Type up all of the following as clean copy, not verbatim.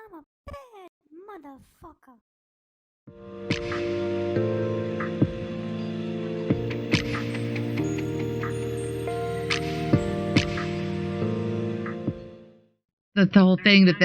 I'm a bad motherfucker. The whole thing that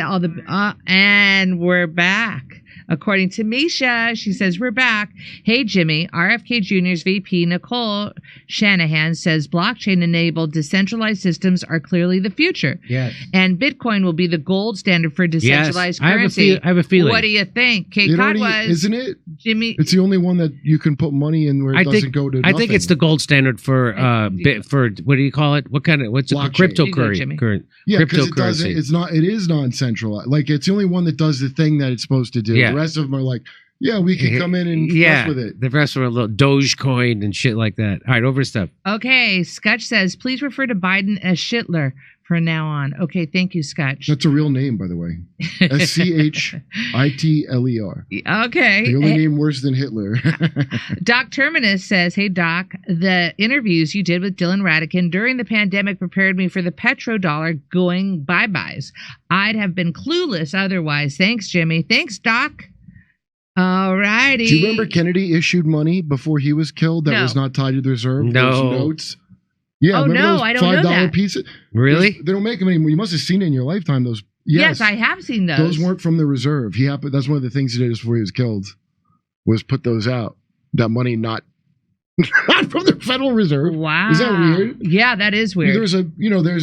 and we're back. According to Misha, she says, we're back. Hey, Jimmy, RFK Jr.'s VP Nicole Shanahan says blockchain-enabled decentralized systems are clearly the future. Yes. And Bitcoin will be the gold standard for decentralized currency. I have a feeling. What do you think? Kate Cotwas, isn't it? Jimmy. It's the only one that you can put money in where it doesn't go to nothing. I think it's the gold standard for what do you call it? What's it? Cryptocurrency. Yeah, because it is non-centralized. Like, it's the only one that does the thing that it's supposed to do. Yeah. The rest of them are like, yeah, we can come in and mess with it. The rest are a little Dogecoin and shit like that. All right, over to stuff. Okay, Scutch says, please refer to Biden as Shitler from now on. Okay, thank you, Scutch. That's a real name, by the way. SCHITLER. Okay. The only name worse than Hitler. Doc Terminus says, hey, Doc, the interviews you did with Dylan Ratigan during the pandemic prepared me for the petrodollar going bye-byes. I'd have been clueless otherwise. Thanks, Jimmy. Thanks, Doc. All righty. Do you remember Kennedy issued money before he was killed that was not tied to the reserve? No. Those notes? Yeah, oh, no, I don't know that. $5 pieces? Really? They don't make them anymore. You must have seen it in your lifetime. Those. Yes, I have seen those. Those weren't from the reserve. That's one of the things he did just before he was killed, was put those out. That money not from the Federal Reserve. Wow. Is that weird? Yeah, that is weird. There's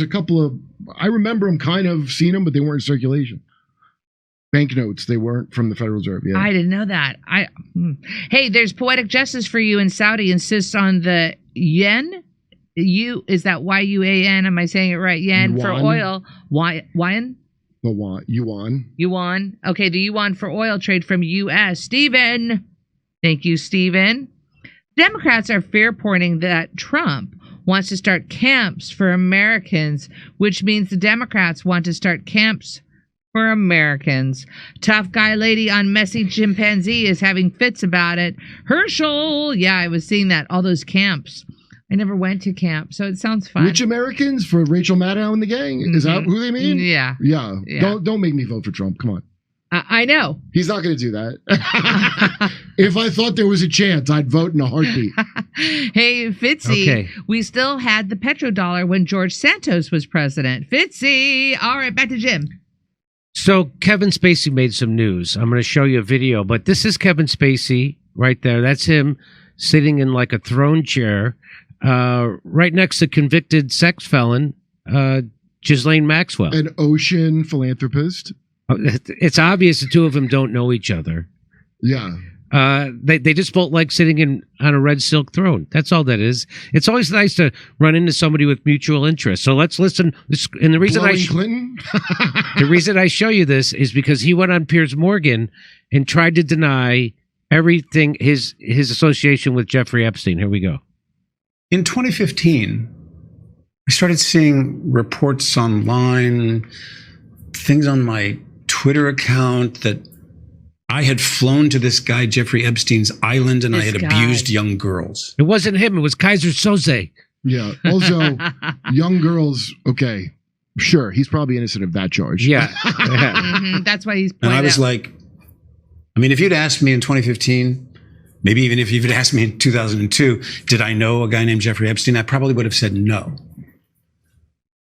a couple of, I remember them kind of seeing them, but they weren't in circulation. Banknotes, they weren't from the Federal Reserve. Yeah, I didn't know that. Hey, there's poetic justice for you in Saudi insists on the yen. Is that YUAN? Am I saying it right? Yen yuan. For oil. Yuan? The yuan. Yuan. Okay, the yuan for oil trade from U.S. Stephen. Thank you, Stephen. Democrats are fear pointing that Trump wants to start camps for Americans, which means the Democrats want to start camps for Americans. Tough guy lady on messy chimpanzee is having fits about it. Herschel. Yeah, I was seeing that. All those camps. I never went to camp, so it sounds fun. Which Americans? For Rachel Maddow and the gang? Is that who they mean? Yeah. Don't make me vote for Trump. Come on. I know. He's not going to do that. If I thought there was a chance, I'd vote in a heartbeat. Hey, Fitzy, we still had the petrodollar when George Santos was president. Fitzy. All right, back to Jim. So Kevin Spacey made some news. I'm going to show you a video, but this is Kevin Spacey right there. That's him sitting in like a throne chair right next to convicted sex felon Ghislaine Maxwell. An ocean philanthropist. It's obvious the two of them don't know each other. Yeah. They just both like sitting on a red silk throne. That's all that is. It's always nice to run into somebody with mutual interests. So let's listen. And the reason Clinton? The reason I show you this is because he went on Piers Morgan and tried to deny everything, his association with Jeffrey Epstein. Here we go. In 2015, I started seeing reports online, things on my Twitter account that I had flown to this guy, Jeffrey Epstein's island, and I had abused young girls. It wasn't him. It was Kaiser Soze. Yeah. Also, young girls, okay, sure, he's probably innocent of that charge. Yeah. That's why he's And I was like, I mean, if you'd asked me in 2015, maybe even if you'd asked me in 2002, did I know a guy named Jeffrey Epstein? I probably would have said no.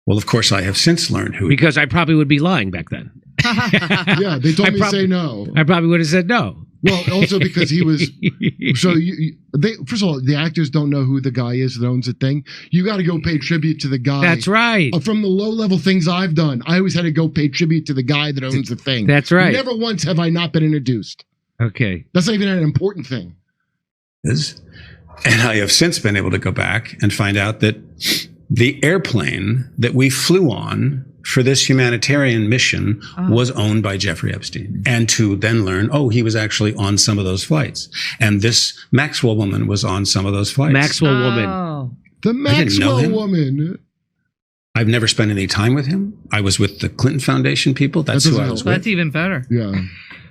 Well, of course, I have since learned who. Because I probably would be lying back then. Yeah, they told me to say no. I probably would have said no. Well, also because he was. So first of all, the actors don't know who the guy is that owns the thing. You got to go pay tribute to the guy. That's right. From the low-level things I've done, I always had to go pay tribute to the guy that owns the thing. That's right. Never once have I not been introduced. Okay. That's not even an important thing. And I have since been able to go back and find out that the airplane that we flew on for this humanitarian mission was owned by Jeffrey Epstein. And to then learn, he was actually on some of those flights. And this Maxwell woman was on some of those flights. Maxwell woman. The Maxwell woman. I've never spent any time with him. I was with the Clinton Foundation people. That's who I was with. That's even better. Yeah.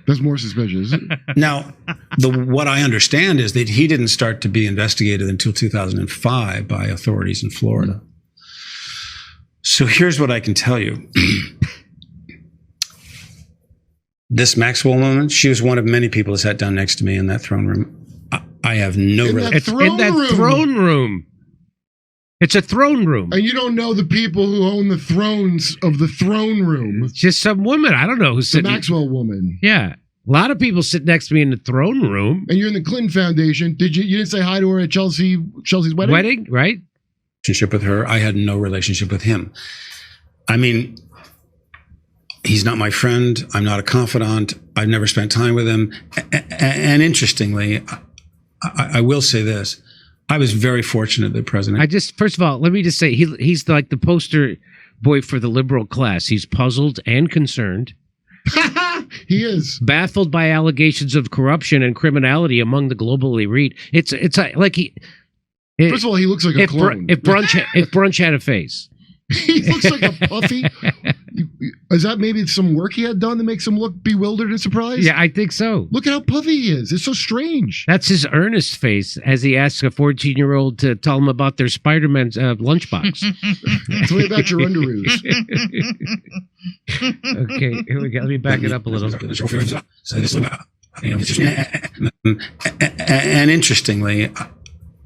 That's more suspicious. Now, what I understand is that he didn't start to be investigated until 2005 by authorities in Florida. So here's what I can tell you. This Maxwell woman, she was one of many people who sat down next to me in that throne room. I have no It's in that throne room. It's a throne room. And you don't know the people who own the thrones of the throne room. It's just some woman. I don't know who's The sitting. Maxwell woman. Yeah. A lot of people sit next to me in the throne room. And you're in the Clinton Foundation. You didn't say hi to her at Chelsea's wedding? Wedding, right? Relationship with her. I had no relationship with him. I mean, he's not my friend. I'm not a confidant. I've never spent time with him. And interestingly, I will say this. I was very fortunate that President... First of all, let me just say, he's like the poster boy for the liberal class. He's puzzled and concerned. He is. Baffled by allegations of corruption and criminality among the global elite. It's like he... First of all, he looks like a clone. If brunch had a face. He looks like a puffy. Is that maybe some work he had done that makes him look bewildered and surprised? Yeah, I think so. Look at how puffy he is. It's so strange. That's his earnest face as he asks a 14-year-old to tell him about their Spider-Man's lunchbox. Tell me about your underoos. Okay, here we go. Let me back it up a little. And interestingly,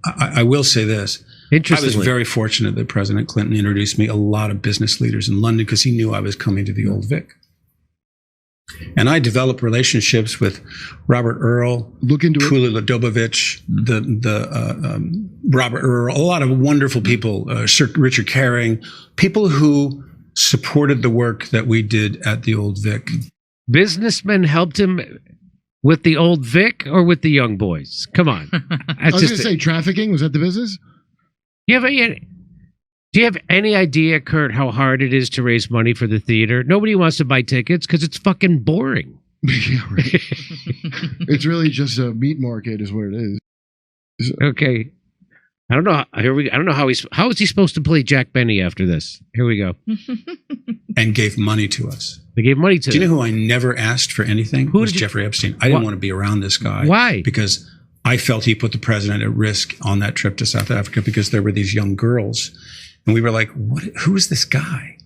I will say this. I was very fortunate that President Clinton introduced me a lot of business leaders in London because he knew I was coming to the Old Vic. And I developed relationships with Robert Earl, Kula Ladobovich, Robert Earl, a lot of wonderful people, Sir Richard Caring, people who supported the work that we did at the Old Vic. Businessmen helped him with the Old Vic or with the young boys? Come on. I was going to say trafficking. Was that the business? Do you have any idea, Kurt, how hard it is to raise money for the theater? Nobody wants to buy tickets because it's fucking boring. Yeah, right. It's really just a meat market is what it is. Okay. I don't know. I don't know how is he supposed to play Jack Benny after this? Here we go. And gave money to us. They gave money to. Do you know who I never asked for anything? Who was Jeffrey Epstein. I didn't want to be around this guy. Why? Because I felt he put the president at risk on that trip to South Africa because there were these young girls. And we were like, who is this guy?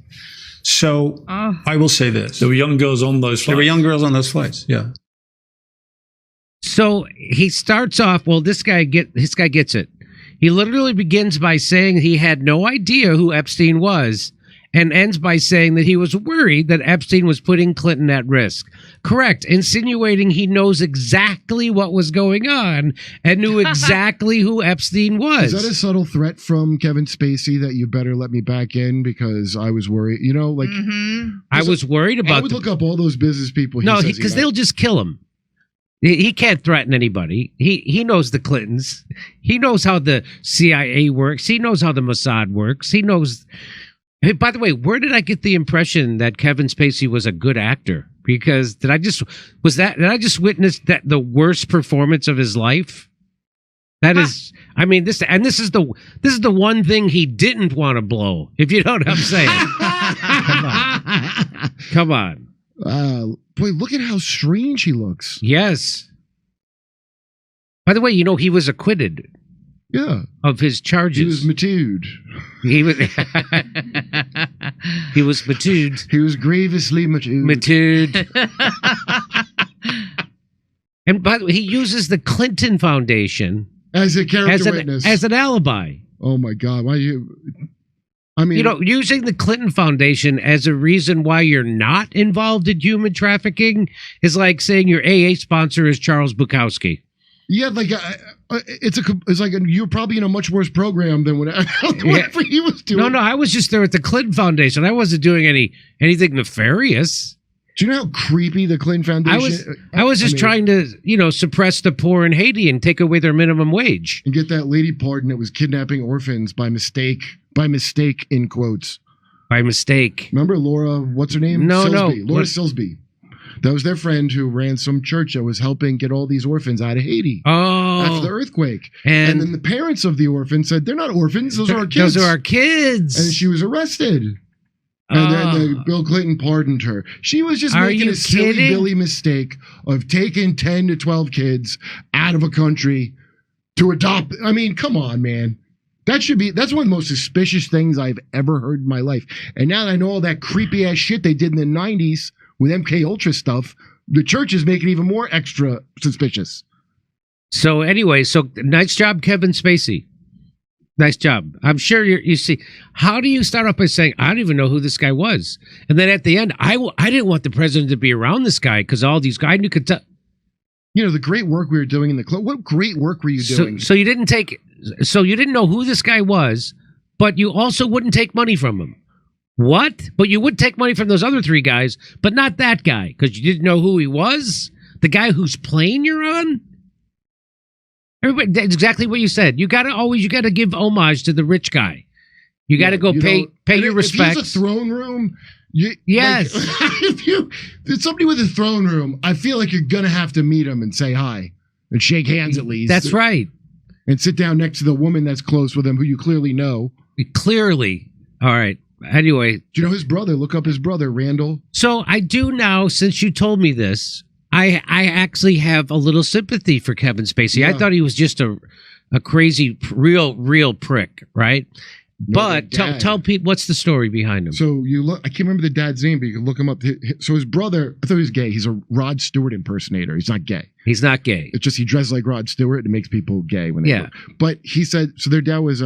So I will say this. There were young girls on those flights. There were young girls on those flights, yeah. So he starts off, well, this guy gets it. He literally begins by saying he had no idea who Epstein was and ends by saying that he was worried that Epstein was putting Clinton at risk. Correct, insinuating he knows exactly what was going on and knew exactly who Epstein was. Is that a subtle threat from Kevin Spacey that you better let me back in because I was worried? You know, like... I was worried about... I would look up all those business people. No, because they'll just kill him. He can't threaten anybody. He knows the Clintons. He knows how the CIA works. He knows how the Mossad works. He knows... Hey, by the way, where did I get the impression that Kevin Spacey was a good actor? Because did I just witness that the worst performance of his life? That is, I mean, this is the one thing he didn't want to blow. If you know what I'm saying. Come on. Boy, look at how strange he looks. Yes. By the way, you know, he was acquitted. Yeah. Of his charges. He was matued. He was he was matued. He was grievously matued. Matued. And by the way, he uses the Clinton Foundation as a character witness. As an alibi. Oh my God. Why I mean, you know, using the Clinton Foundation as a reason why you're not involved in human trafficking is like saying your AA sponsor is Charles Bukowski. Yeah, like it's like you're probably in a much worse program than whatever he was doing. No, I was just there at the Clinton Foundation. I wasn't doing anything nefarious. Do you know how creepy the Clinton Foundation? I was just trying to, suppress the poor in Haiti and take away their minimum wage and get that lady pardoned that was kidnapping orphans by mistake. By mistake, in quotes. By mistake. Remember Laura? What's her name? No. Laura Silsby. That was their friend who ran some church that was helping get all these orphans out of Haiti after the earthquake. And then the parents of the orphans said, they're not orphans. Those are our kids. Those are our kids. And she was arrested. And then Bill Clinton pardoned her. She was just making a silly Billy mistake of taking 10 to 12 kids out of a country to adopt. I mean, come on, man. That's one of the most suspicious things I've ever heard in my life. And now that I know all that creepy ass shit they did in the 90s with MK Ultra stuff, the churches make it even more extra suspicious. So anyway, nice job, Kevin Spacey. Nice job. I'm sure you see. How do you start off by saying, I don't even know who this guy was? And then at the end, I didn't want the president to be around this guy because all these guys could tell. You know, the great work we were doing in the club. What great work were you doing? So you didn't know who this guy was, but you also wouldn't take money from him. What? But you would take money from those other 3 guys, but not that guy because you didn't know who he was? The guy whose plane you're on? Everybody, that's exactly what you said. You gotta give homage to the rich guy. You gotta go pay your respects. If he's a throne room, yes. Like, if somebody with a throne room, I feel like you're gonna have to meet him and say hi and shake hands at least. That's right. And sit down next to the woman that's close with him, who you clearly know. Clearly. All right. Anyway, do you know his brother? Look up his brother, Randall. So I do now, since you told me this. I actually have a little sympathy for Kevin Spacey. Yeah. I thought he was just a crazy, real prick, right? No, but tell people, what's the story behind him? So you look, I can't remember the dad's name, but you can look him up. So his brother, I thought he was gay. He's a Rod Stewart impersonator. He's not gay. He's not gay. It's just he dresses like Rod Stewart and it makes people gay when they go. But he said, so their dad was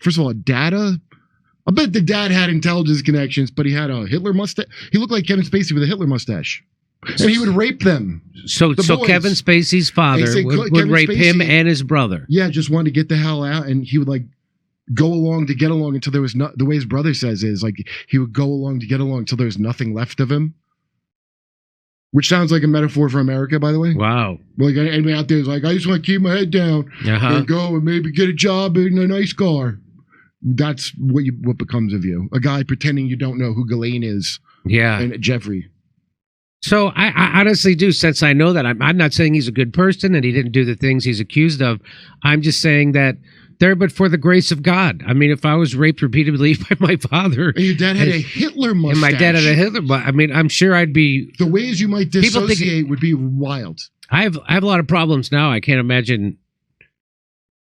first of all, I bet the dad had intelligence connections, but he had a Hitler mustache. He looked like Kevin Spacey with a Hitler mustache. And he would rape them. So Kevin Spacey's father would rape him and his brother. Yeah, just wanted to get the hell out, and he would like go along to get along until there was no. The way his brother says is like he would go along to get along until there was nothing left of him. Which sounds like a metaphor for America, by the way. Wow. Like anybody out there is like, I just want to keep my head down and go and maybe get a job in a nice car. That's what becomes of you. A guy pretending you don't know who Ghislaine is. Yeah. And Jeffrey. So I honestly do, since I know that, I'm not saying he's a good person and he didn't do the things he's accused of. I'm just saying that there, but for the grace of God. I mean, if I was raped repeatedly by my father. And your dad had a Hitler mustache. And my dad had a Hitler mustache. I mean, I'm sure I'd be. The ways you might dissociate would be wild. I have a lot of problems now. I can't imagine,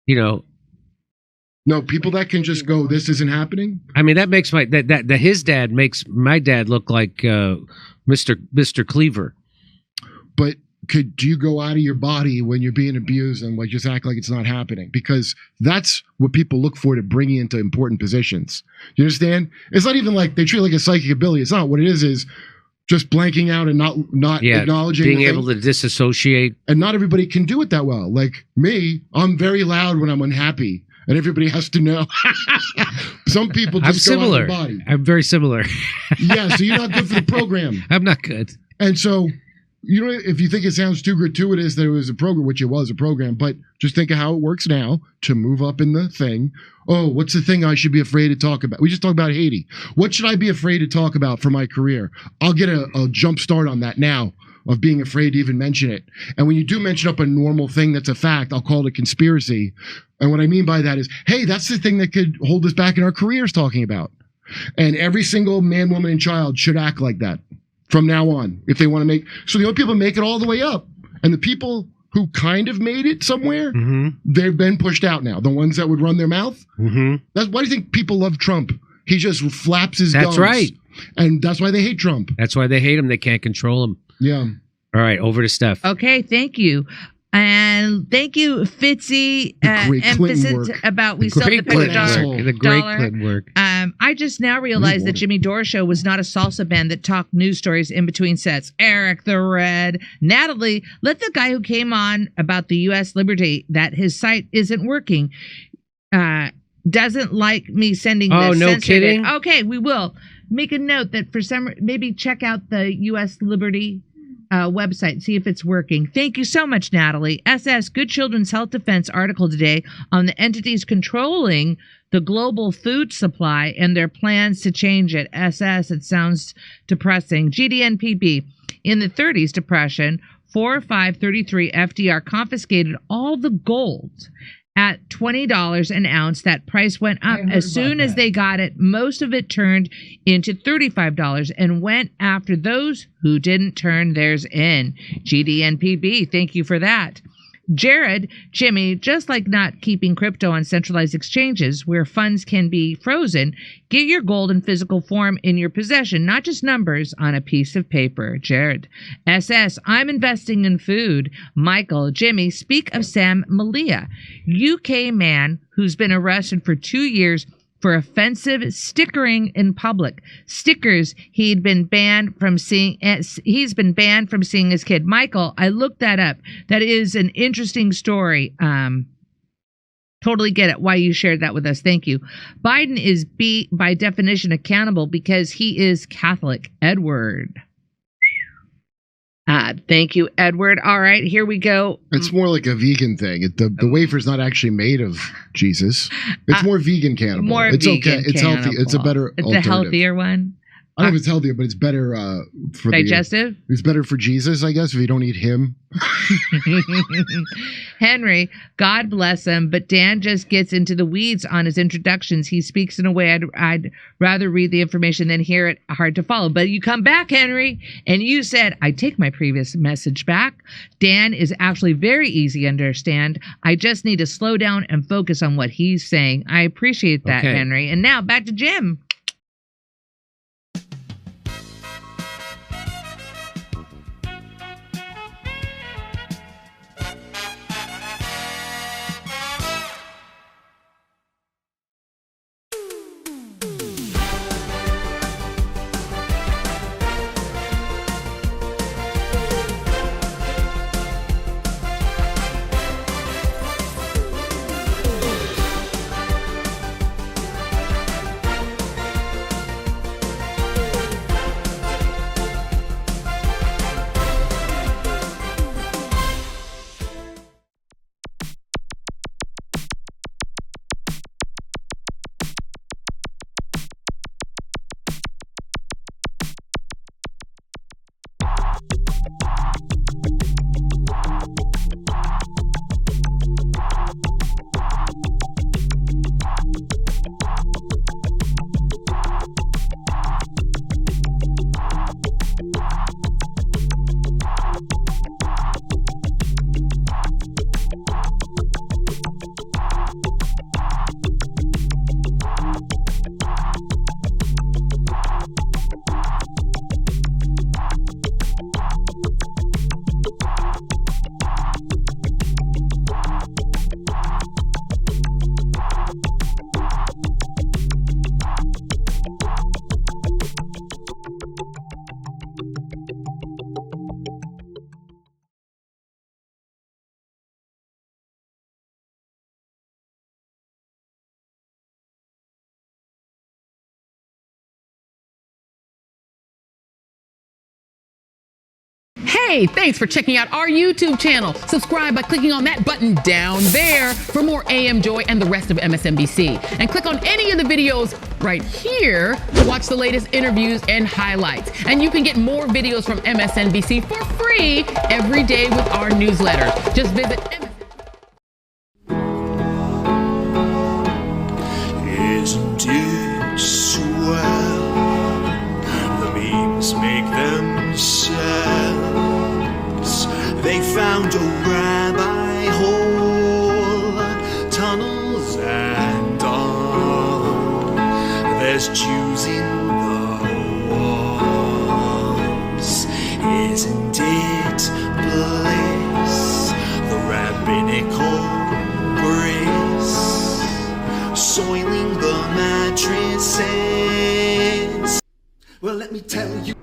No, people that can just go, this isn't happening. I mean, that makes his dad makes my dad look like Mr. Cleaver. But do you go out of your body when you're being abused and like just act like it's not happening? Because that's what people look for to bring you into important positions. You understand? It's not even like they treat it like a psychic ability. It's not. What it is just blanking out and not acknowledging, being able to disassociate. And not everybody can do it that well. Like me, I'm very loud when I'm unhappy. And everybody has to know. Some people just go out of their body. I'm very similar. Yeah, so you're not good for the program. I'm not good. And so, if you think it sounds too gratuitous that it was a program, which it was a program, but just think of how it works now to move up in the thing. Oh, what's the thing I should be afraid to talk about? We just talked about Haiti. What should I be afraid to talk about for my career? I'll get a jump start on that now. Of being afraid to even mention it. And when you do mention up a normal thing that's a fact, I'll call it a conspiracy. And what I mean by that is, hey, that's the thing that could hold us back in our careers talking about. And every single man, woman, and child should act like that from now on if they want to make. So the only people make it all the way up. And the people who kind of made it somewhere, they've been pushed out now. The ones that would run their mouth. That's why do you think people love Trump? He just flaps his gums. That's right. And that's why they hate Trump. That's why they hate him. They can't control him. Yeah. All right, over to Steph. Okay, thank you. And thank you, Fitzy. Emphasis about we sold the $1 the great Clinton work. I just now realized that Jimmy Dore show was not a salsa band that talked news stories in between sets. Eric the Red, Natalie, let the guy who came on about the U.S. Liberty that his site isn't working doesn't like me sending this. Oh, no kidding? Okay, we will. Make a note that for some, maybe check out the U.S. Liberty website, see if it's working. Thank you so much, Natalie. SS, Good Children's Health Defense article today on the entities controlling the global food supply and their plans to change it. SS, it sounds depressing. GDNPP, in the 30s depression, 4533 FDR confiscated all the gold at $20 an ounce. That price went up as soon as they got it. Most of it turned into $35 and went after those who didn't turn theirs in. GDNPB, thank you for that. Jared, Jimmy, just like not keeping crypto on centralized exchanges where funds can be frozen, get your gold in physical form in your possession, not just numbers on a piece of paper. Jared. SS, I'm investing in food. Michael, Jimmy, speak of Sam Malia, UK man who's been arrested for 2 years for offensive stickering in public. Stickers he's been banned from seeing his kid. Michael, I looked that up. That is an interesting story. Totally get it why you shared that with us. Thank you. Biden is by definition accountable because he is Catholic. Edward. Thank you, Edward. All right, here we go. It's more like a vegan thing. The wafer's not actually made of Jesus. It's more vegan cannibal. It's okay. It's healthy. It's a better It's alternative. the healthier one. I don't know if it's healthier, but it's better for digestive. It's better for Jesus, I guess, if you don't eat him. Henry, God bless him, but Dan just gets into the weeds on his introductions. He speaks in a way I'd rather read the information than hear it. Hard to follow. But you come back, Henry, and you said, I take my previous message back. Dan is actually very easy to understand. I just need to slow down and focus on what he's saying. I appreciate that, Okay. Henry. And now back to Jim. Hey, thanks for checking out our YouTube channel. Subscribe by clicking on that button down there for more AM Joy and the rest of MSNBC. And click on any of the videos right here to watch the latest interviews and highlights. And you can get more videos from MSNBC for free every day with our newsletter. Just visit Isn't it swell? The memes make themselves. They found a rabbi hole, tunnels and all. There's Jews in the walls. Isn't it bliss? The rabbinical grace soiling the mattresses. Well, let me tell you.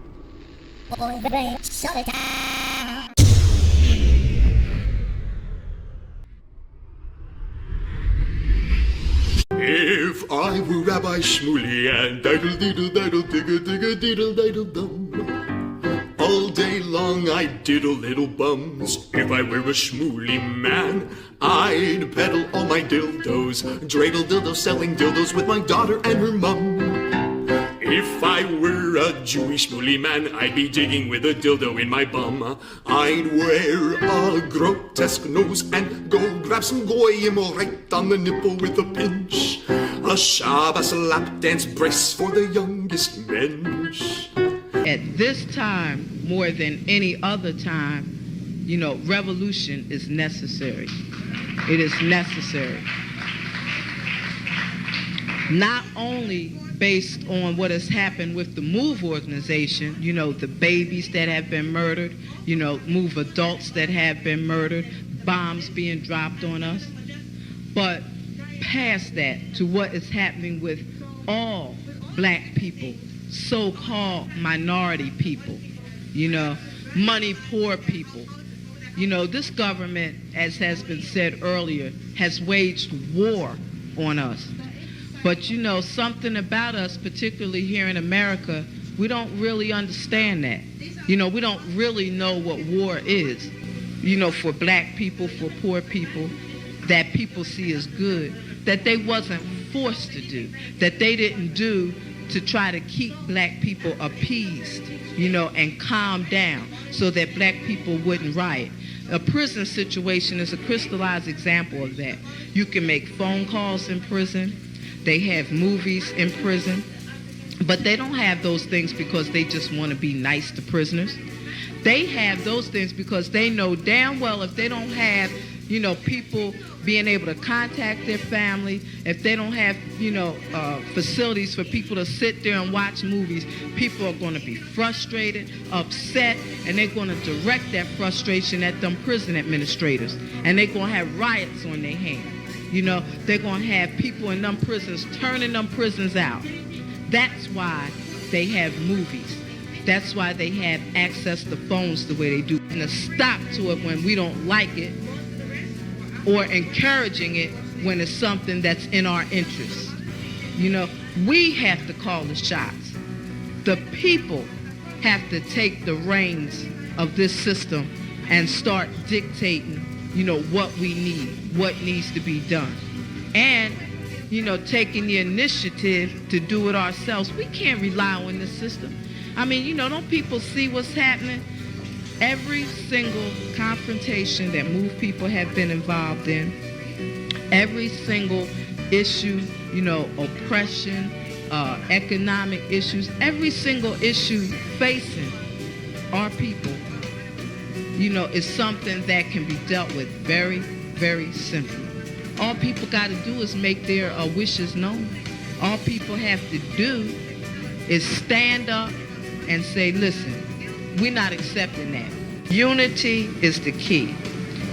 If I were Rabbi Shmuley and diddle diddle diddle digga digga diddle diddle dum, all day long I'd diddle little bums. If I were a Shmuley man, I'd peddle all my dildos, dreidel dildos, selling dildos with my daughter and her mum. If I were a Jewish Shmuley man, I'd be digging with a dildo in my bum. I'd wear a grotesque nose and go grab some goyim right on the nipple with a pinch. A Shabbos lap dance brace for the youngest mensch. At this time, more than any other time, revolution is necessary. It is necessary. Not only based on what has happened with the MOVE organization, the babies that have been murdered, MOVE adults that have been murdered, bombs being dropped on us, but past that to what is happening with all black people, so-called minority people, money poor people. This government, as has been said earlier, has waged war on us. But something about us, particularly here in America, we don't really understand that. We don't really know what war is, for black people, for poor people, that people see as good, that they wasn't forced to do, that they didn't do to try to keep black people appeased, and calm down so that black people wouldn't riot. A prison situation is a crystallized example of that. You can make phone calls in prison. They have movies in prison. But they don't have those things because they just want to be nice to prisoners. They have those things because they know damn well if they don't have, people being able to contact their family, if they don't have, facilities for people to sit there and watch movies, people are going to be frustrated, upset, and they're going to direct that frustration at them prison administrators. And they're going to have riots on their hands. They're going to have people in them prisons turning them prisons out. That's why they have movies. That's why they have access to phones the way they do. And a stop to it when we don't like it, or encouraging it when it's something that's in our interest. We have to call the shots. The people have to take the reins of this system and start dictating, what we need, what needs to be done. And, taking the initiative to do it ourselves. We can't rely on this system. Don't people see what's happening? Every single confrontation that MOVE people have been involved in, every single issue, oppression, economic issues, every single issue facing our people, is something that can be dealt with very, very simply. All people got to do is make their wishes known. All people have to do is stand up and say, listen, we're not accepting that. Unity is the key.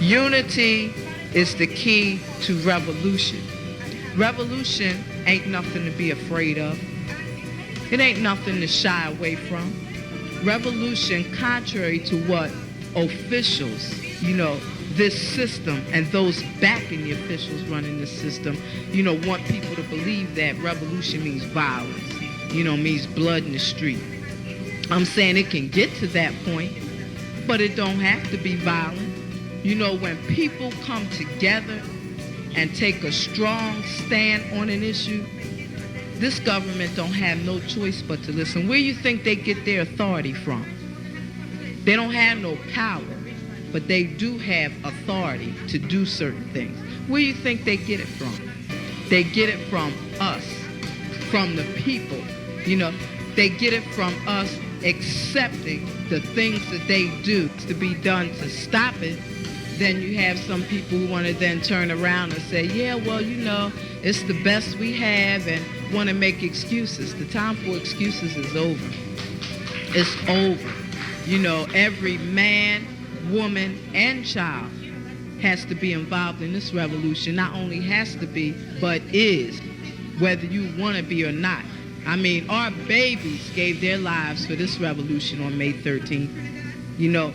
Unity is the key to revolution. Revolution ain't nothing to be afraid of. It ain't nothing to shy away from. Revolution, contrary to what officials, this system and those backing the officials running the system, want people to believe that revolution means violence, means blood in the street. I'm saying it can get to that point, but it don't have to be violent. When people come together and take a strong stand on an issue, this government don't have no choice but to listen. Where you think they get their authority from? They don't have no power, but they do have authority to do certain things. Where you think they get it from? They get it from us, from the people. They get it from us accepting the things that they do to be done to stop it. Then you have some people who want to then turn around and say, yeah, well, it's the best we have, and want to make excuses. The time for excuses is over. It's over. Every man, woman, and child has to be involved in this revolution. Not only has to be, but is, whether you want to be or not. Our babies gave their lives for this revolution on May 13th.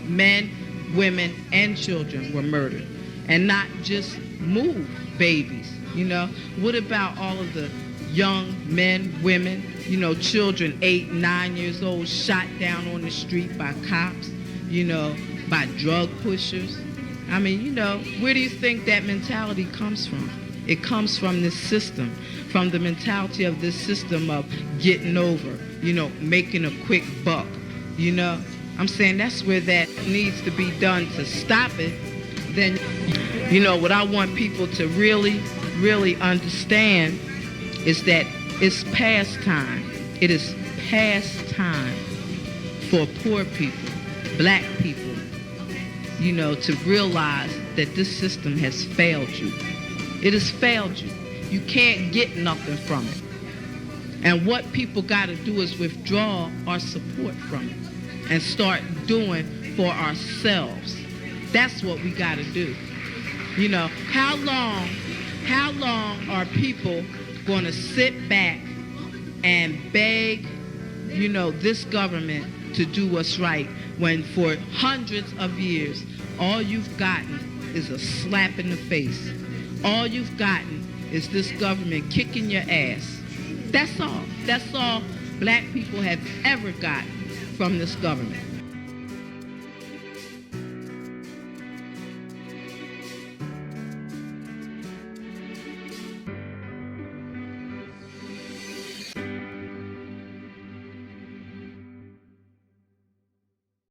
Men, women, and children were murdered. And not just MOVE babies. What about all of the young men, women, children 8, 9 years old shot down on the street by cops, by drug pushers? Where do you think that mentality comes from? It comes from this system, from the mentality of this system of getting over, making a quick buck, I'm saying that's where that needs to be done to stop it. Then, what I want people to really, really understand is that it's past time. It is past time for poor people, black people, to realize that this system has failed you. It has failed you. You can't get nothing from it. And what people got to do is withdraw our support from it and start doing for ourselves. That's what we got to do. How long are people going to sit back and beg, this government to do what's right when for hundreds of years all you've gotten is a slap in the face? All you've gotten is this government kicking your ass. That's all. That's all black people have ever gotten from this government.